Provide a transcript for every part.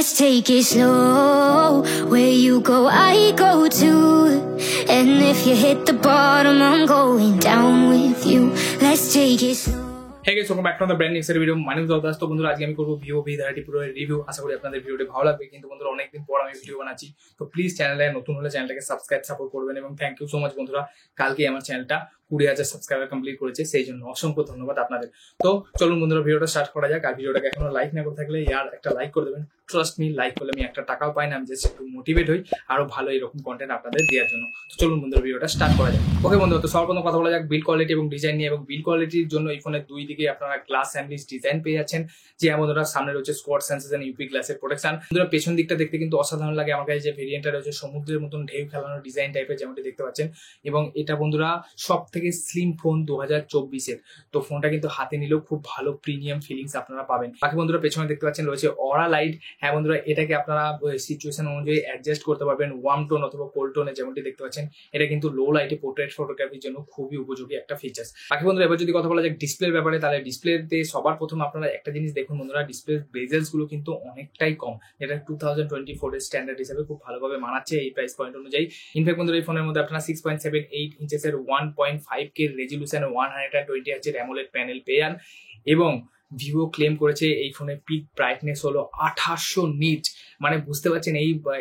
Let's take it slow. Where you go, I go too. And if you hit the bottom, I'm going down with you. Let's take it slow. Hey guys, welcome back to the brand new video. My name is Avdas. তো বন্ধুরা আজকে আমি করব Vivo V30 Pro এর review. আশা করি আপনাদের ভিডিওটি ভালো লাগবে। কিন্তু বন্ধুরা অনেকদিন পর আমি ভিডিও বানাচ্ছি, তো প্লিজ চ্যানেলে নতুন হলে চ্যানেলটাকে সাবস্ক্রাইব সাপোর্ট করবেন এবং থ্যাংক ইউ সো মাচ বন্ধুরা। কালকে আমার চ্যানেলটা 20,000 সাবস্ক্রাইবার কমপ্লিট করেছে, সেই জন্য অসংখ্য ধন্যবাদ আপনাদের। তো চলুন বন্ধুরা ভিডিওটা স্টার্ট করা যাক। আর ভিডিওটাকে এখনো লাইক না করে থাকলে একটা লাইক করে দেবেন। ট্রাস্ট মি, লাইক করলে আমি একটা টাকাও পাই না, আমি জাস্ট একটু মোটিভেট হই আরো ভালো এরকম কন্টেন্ট আপনাদের দেওয়ার জন্য। তো চলুন বন্ধুরা ভিডিওটা স্টার্ট করা যাক। ওকে বন্ধুরা, তো সর্বপ্রথম কথা বলা যাক বিল্ড কোয়ালিটি এবং ডিজাইন নিয়ে। এবং বিল্ড কোয়ালিটির জন্য এই ফোনের দুই দিকে আপনারা গ্লাস স্যান্ডউইচ ডিজাইন পেয়ে যাচ্ছেন, যে বন্ধুরা সামনে রয়েছে স্কোয়াড সেন্সেশন ইউপি গ্লাসের প্রোটেকশন। বন্ধুরা পেছন দিকটা দেখতে কিন্তু অসাধারণ লাগে আমার কাছে। যে ভেরিয়েন্টটা রয়েছে সমুদ্রের মতন ঢেউ খেলানো ডিজাইন টাইপের, যেমনটি দেখতে পাচ্ছেন। এবং এটা বন্ধুরা সব থেকে স্লিম ফোন 2024-এর। তো ফোনটা কিন্তু হাতে নিলেও খুব ভালো প্রিমিয়াম ফিলিংস আপনারা পাবেন। বাকি বন্ধুরা পেছনে দেখতে পাচ্ছেন রয়েছে অরা লাইট। হ্যাঁ বন্ধুরা, এটাকে আপনারা সিচুয়েশন অনুযায়ী অ্যাডজাস্ট করতে পারবেন, ওয়ার্ম টোন অথবা কোল্ড টোনে, যেমনটি দেখতে পাচ্ছেন। এটা কিন্তু লো লাইটে পোর্ট্রেট ফটোগ্রাফির জন্য খুবই উপযোগী একটা ফিচার্স। বাকি বন্ধুরা এবার যদি কথা বলা যায় ডিসপ্লের ব্যাপারে, তাহলে ডিসপ্লেতে সবার প্রথম আপনারা একটা জিনিস দেখুন বন্ধুরা, ডিসপ্লের বেজেলস গুলো কিন্তু অনেকটাই কম। এটা 2024-এর স্ট্যান্ডার্ড হিসাবে খুব ভালোভাবে মানাচ্ছে এই প্রাইস পয়েন্ট অনুযায়ী। ইনফ্যাক্ট বন্ধুরা এই ফোনের মধ্যে আপনারা 6.78 ইঞ্চেসের 1.5K রেজলিউশন 120 হার্টজের অ্যামোলেড প্যানেল পেয়ে যান। এবং ভিভো ক্লেম করেছে এই ফোনের পিক ব্রাইটনেস হলো 2800 নিট। মানে বুঝতে পারছেন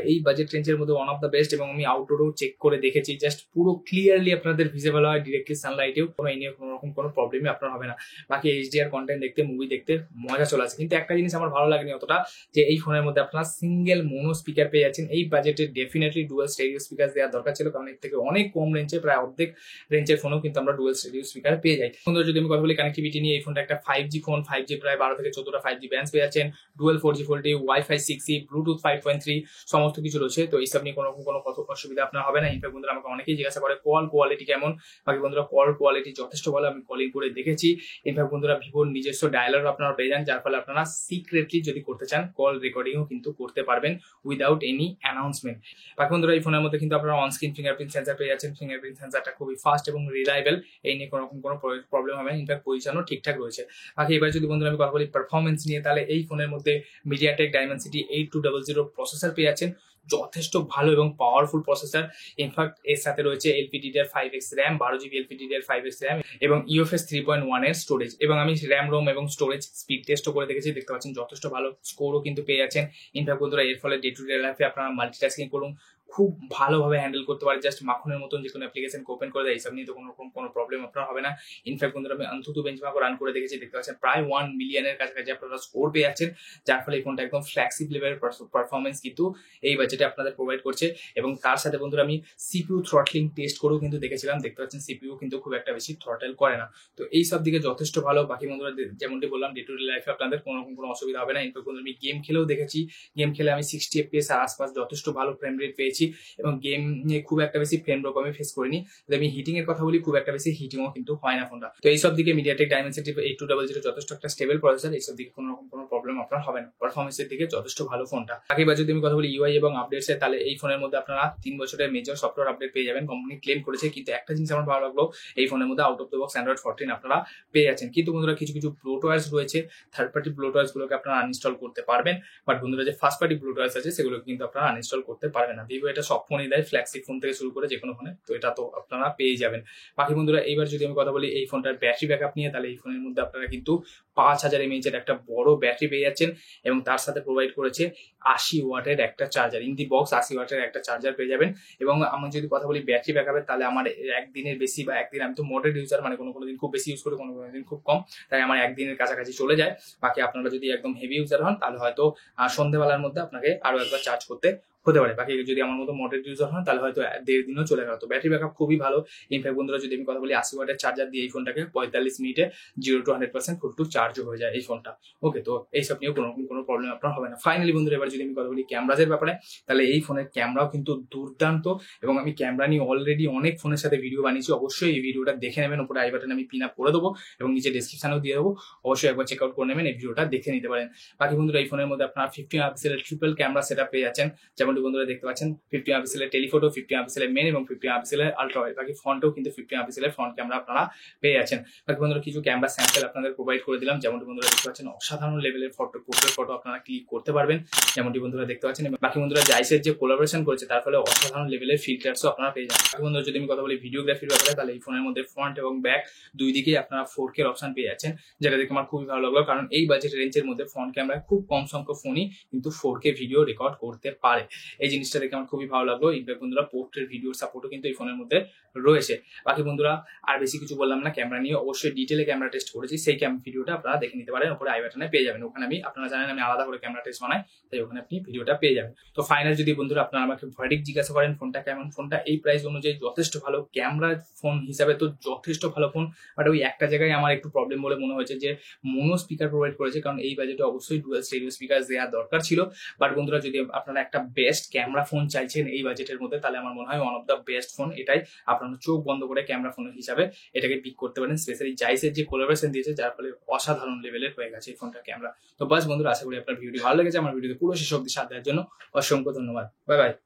এই বাজেট রেঞ্জের মধ্যে ওয়ান অফ দ্য বেস্ট। এবং আমি আউটডোরও চেক করে দেখেছি, জাস্ট পুরো ক্লিয়ারলি আপনাদের ভিজিবল হয় ডিরেক্টলি সানলাইটেও। এই নিয়ে কোনো রকম কোনো প্রবলেমই আপনার হবে না। বাকি এইচডিআর কন্টেন্ট দেখতে, মুভি দেখতে মজা চলে আসে। কিন্তু একটা জিনিস আমার ভালো লাগেনি অতটা, যে এই ফোনের মধ্যে আপনারা সিঙ্গেল মোনো স্পিকার পেয়ে যাচ্ছেন। এই বাজেটে ডেফিনেটলি ডুয়াল স্টেরিও স্পিকার দেওয়ার দরকার ছিল, কারণ এর থেকে অনেক কম রেঞ্জে, প্রায় অর্ধেক রেঞ্জের ফোনও কিন্তু আমরা ডুয়াল স্টেরিও স্পিকার পেয়ে যাই। বন্ধুরা যদি আমি কথা বলি কানেক্টিভিটি নিয়ে, এই ফোনটা একটা 5G ফোন। 5G প্রায় 12 থেকে 14টা 5G ব্যান্ডস পেয়ে যাচ্ছেন। Dual 4G 4G, wifi 6E, Bluetooth 5.3 সমস্ত কিছু রয়েছে। তো এইসব নিয়ে কোনো অসুবিধা আপনার হবে না। ইনফ্যাক্ট বন্ধুরা আমাকে অনেকেই জিজ্ঞাসা করে কল কোয়ালিটি কেমন। বাকি বন্ধুরা কল কোয়ালিটি যথেষ্ট ভালো, আমি কলিং করে দেখেছি। ইনফ্যাক্ট বন্ধুরা ভিভোর নিজস্ব ডায়ালারও আপনারা পেয়ে যান, যার ফলে আপনারা সিক্রেটলি যদি করতে চান কল রেকর্ডিংও কিন্তু করতে পারবেন উইদাউট এনি অ্যানাউন্সমেন্ট। বাকি বন্ধুরা এই ফোনের মধ্যে কিন্তু আপনারা অনস্ক্রিন ফিঙ্গারপ্রিন্ট সেন্সার পেয়ে যাচ্ছেন। ফিঙ্গারপ্রিন্ট সেন্সারটা খুবই ফাস্ট এবং রিলায়েবল, এই নিয়ে কোনো রকম কোনো প্রবলেম হবে না। ইনফ্যাক্ট পজিশনও ঠিকঠাক রয়েছে। বাকি এবার যদি বন্ধুরা আমি কথা বলি পারফরমেন্স নিয়ে, তাহলে এই ফোনের মধ্যে মিডিয়াটেক ডাইমেনসিটি 8200 প্রসেসর পেয়ে যাচ্ছেন, যথেষ্ট ভালো এবং পাওয়ারফুল প্রসেসর। ইনফ্যাক্ট এর সাথে রয়েছে LPDDR5X RAM, 12GB LPDDR5X RAM এবং UFS 3.1 এর স্টোরেজ। এবং আমি র্যাম রোম এবং স্টোরেজ স্পিড টেস্টও করে দেখেছি, দেখতে পাচ্ছেন যথেষ্ট ভালো স্কোরও কিন্তু পেয়ে যাচ্ছেন। ইনফ্যাক্ট বন্ধুরা এর ফলে ডে টু ডে লাইফে আপনারা মাল্টিটাস্কিং করুন খুব ভালোভাবে হ্যান্ডেল করতে পারে, জাস্ট মাখনের মতন যে কোনো অ্যাপ্লিকেশনকে ওপেন করে দেয়। এইসব নিয়ে তো কোনো রকম কোনো প্রবলেম আপনার হবে না। ইনফ্যাক্ট বন্ধুরা আমি অন্তত বেঞ্চমার্কও রান করে দেখেছি, দেখতে পাচ্ছেন প্রায় 1 মিলিয়নের কাছাকাছি আপনারা স্কোর পেয়ে যাচ্ছেন, যার ফলে এই ফোনটা একদম ফ্ল্যাগশিপ লেভেলের পারফরমেন্স কিন্তু এই বাজেটে আপনাদের প্রোভাইড করছে। এবং তার সাথে বন্ধুরা আমি CPU থ্রটলিং টেস্ট করেও কিন্তু দেখেছিলাম, দেখতে পাচ্ছেন CPU কিন্তু খুব একটা বেশি থ্রটেল করে না। তো এই সব দিকে যথেষ্ট ভালো। বাকি বন্ধুরা যেমনটি বললাম ডে টু ডে লাইফে আপনাদের কোনো রকম কোনো অসুবিধা হবে না। ইনফ্যাক্ট বন্ধুরা আমি গেম খেলেও দেখেছি, গেম খেলে আমি 60 FPS আর আশপাশ যথেষ্ট ভালো ফ্রেম রেট পেয়েছি। এবং গেম নিয়ে খুব একটা বেশি ফ্রেম ড্রপ আমি ফেস করিনি। যদি আমি হিটিং এর কথা বলি, খুব একটা বেশি হিটিংও কিন্তু হয় না ফোনটা। তো এইসব দিকে মিডিয়াটেক ডাইমেনসিটি 8200 যথেষ্ট একটা স্টেবল প্রসেসর, এইসব দিকে কোনো রকম কোনো প্রবলেম আপনার হবে না। পারফরমেন্সের দিকে যথেষ্ট ভালো ফোনটা। বাকিবার যদি আমি কথা বলি UI এবং আপডেটস এর, তাহলে এই ফোনের মধ্যে আপনারা 3 বছরের মেজর সফটওয়্যার আপডেট পেয়ে যাবেন, কোম্পানি ক্লেম করেছে। কিন্তু একটা জিনিস আমার ভালো লাগলো, এই ফোনের মধ্যে out of the box Android 14 আপনারা পেয়ে যাচ্ছেন। কিন্তু বন্ধুরা কিছু ব্লোটওয়্যারস রয়েছে, থার্ড পার্টি ব্লোটওয়্যারস গুলোকে আপনারা আনইনস্টল করতে পারবেন। বাট বন্ধুরা যে ফার্স্ট পার্টি ব্লোটওয়্যারস আছে সেগুলো কিন্তু আপনারা আনইনস্টল করতে পারবেন না। ভিভো এটা সব ফোনই দেয়, ফ্ল্যাগশিপ ফোন থেকে শুরু করে যে কোনো ফোনে, তো এটা তো আপনারা পেয়ে যাবেন। বাকি বন্ধুরা এইবার যদি আমি কথা বলি এই ফোনটার ব্যাটারি ব্যাকআপ নিয়ে, তাহলে এই ফোনের মধ্যে আপনারা কিন্তু 5000 mAh এর একটা বড় ব্যাটারি পেয়ে যাচ্ছেন। এবং তার সাথে প্রোভাইড করেছে 80 ওয়াটের একটা চার্জার, ইন দি বক্স 80 ওয়াটের একটা চার্জার পেয়ে যাবেন। এবং আমি যদি কথা বলি ব্যাটারি ব্যাকআপের, তাহলে আমার একদিনের বেশি বা একদিন, আমি তো মডারেট ইউজার, মানে কোনো দিন খুব বেশি ইউজ করি, কোনো দিন খুব কম, তাই আমার একদিনের কাছাকাছি চলে যায়। বাকি আপনারা যদি একদম হেভি ইউজার হন, তাহলে হয়তো সন্ধ্যেবেলার মধ্যে আপনাকে আরো একবার চার্জ করতে হতে পারে। বাকি যদি আমার মতো মডারেট ইউজার হন, তাহলে হয়তো 1.5 দিনও চলে গেল। তো ব্যাটারি ব্যাকআপ খুবই ভালো। ইনফ্যাক্ট বন্ধুরা যদি আমি কথা বলি 80 ওয়াটের চার্জার দিয়ে এই ফোনটাকে 45 মিনিটে 0 to 100% ফুল টু চার্জ হয়ে যায় এই ফোনটা। ওকে, তো এইসব নিয়েও কোনো প্রবলেম আপনার হবে না। ফাইনালি বন্ধুরা এবার যদি আমি কথা বলি ক্যামেরাজের ব্যাপারে, তাহলে এই ফোনের ক্যামেরাও কিন্তু দুর্দান্ত। এবং আমি ক্যামেরা নিয়ে অলরেডি অনেক ফোনের সাথে ভিডিও বানিয়েছি, অবশ্যই এই ভিডিওটা দেখে নেবেন। উপরে আই বাটনে আমি পিন আপ করে দেবো এবং নিচে ডেসক্রিপশনেও দিয়ে দেবো, অবশ্যই একবার চেক আউট করে নেবেন, এই ভিডিওটা দেখে নিতে পারেন। বাকি বন্ধুরা এই ফোনের মধ্যে আপনারা 15 মেগাপিক্সেলের ট্রিপল ক্যামেরা সেটআপ পেয়ে যাচ্ছেন, যেমন যেমনটি বন্ধুরা দেখতে পাচ্ছেন 50 মেগাপিক্সেলের টেলিফোটো, 50 মেগাপিক্সেলের মেন এবং 50 মেগাপিক্সেলের আলট্রা ওয়াইড। বাকি ফ্রন্টেও কিন্তু 50 মেগাপিক্সেলের ফ্রন্ট ক্যামেরা আপনারা পেয়ে যাচ্ছেন। বাকি বন্ধুরা কিছু ক্যামেরা স্যাম্পল আপনাদের প্রোভাইড করে দিলাম, যেমনটি বন্ধুরা দেখতে পাচ্ছেন অসাধারণ লেভেলের ফটো আপনারা ক্লিক করতে পারবেন, যেমনটি বন্ধুরা দেখতে পাচ্ছেন। এবং বাকি বন্ধুরা জাইসের যে কোলাবোরেশন করেছে তার ফলে অসাধারণ লেভেলের ফিল্টার্সও আপনারা পেয়ে যাবেন। বাকি বন্ধুরা যদি আমি কথা বলি ভিডিওগ্রাফির ব্যাপারে, তাহলে এই ফোনের মধ্যে ফ্রন্ট এবং ব্যাক দুই দিকেই আপনারা 4K এর অপশন পেয়ে যাচ্ছেন, যেটা দেখে আমার খুবই ভালো লাগলো। কারণ এই বাজেট রেঞ্জের মধ্যে ফ্রন্ট ক্যামেরা খুব কম সংখ্যক ফোনই কিন্তু 4K ভিডিও রেকর্ড করতে পারে। এই জিনিসটা দেখে আমার খুবই ভালো লাগলো। ইনফ্যাক্ট বন্ধুরা পোর্ট্রেট ভিডিওর সাপোর্টও কিন্তু এই ফোনের মধ্যে রয়েছে। বাকি বন্ধুরা আর বেশি কিছু বললাম না, ক্যামেরা নিয়ে অবশ্যই ডিটেলে ক্যামেরা টেস্ট করেছি, সেই ভিডিওটা আপনারা দেখে নিতে পারেন, উপরে আই বাটনে পেয়ে যাবেন। ওখানে আপনারা জানেন আমি আলাদা করে ক্যামেরা টেস্ট বানাই, তাই ওখানে আপনি ভিডিওটা পেয়ে যাবেন। তো ফাইনাল যদি বন্ধুরা আপনারা আমাকে ভার্ডিক্ট জিজ্ঞাসা করেন ফোনটা কেমন, ফোনটা এই প্রাইস অনুযায়ী যথেষ্ট ভালো, ক্যামেরা ফোন হিসাবে তো যথেষ্ট ভালো ফোন। বাট ওই একটা জায়গায় আমার একটু প্রবলেম বলে মনে হয়েছে যে মোনো স্পিকার প্রোভাইড করেছে, কারণ এই বাজেটে অবশ্যই ডুয়াল স্টেরিও স্পিকার দেওয়া দরকার ছিল। বাট বন্ধুরা যদি আপনারা একটা বেস্ট ক্যামেরা ফোন চাইছেন এই বাজেটের মধ্যে, তাহলে আমার মনে হয় one of the best phone এটাই। আপনারা চোখ বন্ধ করে ক্যামেরা ফোন হিসাবে এটাকে পিক করতে পারেন। স্পেশালি জাইসের যে কোলাবোরেশন দিয়েছে, যার ফলে অসাধারণ লেভেলের হয়ে গেছে এই ফোনটার ক্যামেরা। তো বাস বন্ধুরা, আশা করি আপনার ভিডিও ভালো লেগেছে। আমার ভিডিওতে পুরো শেষ অবধি সাথ দেওয়ার জন্য অসংখ্য ধন্যবাদ। Bye bye.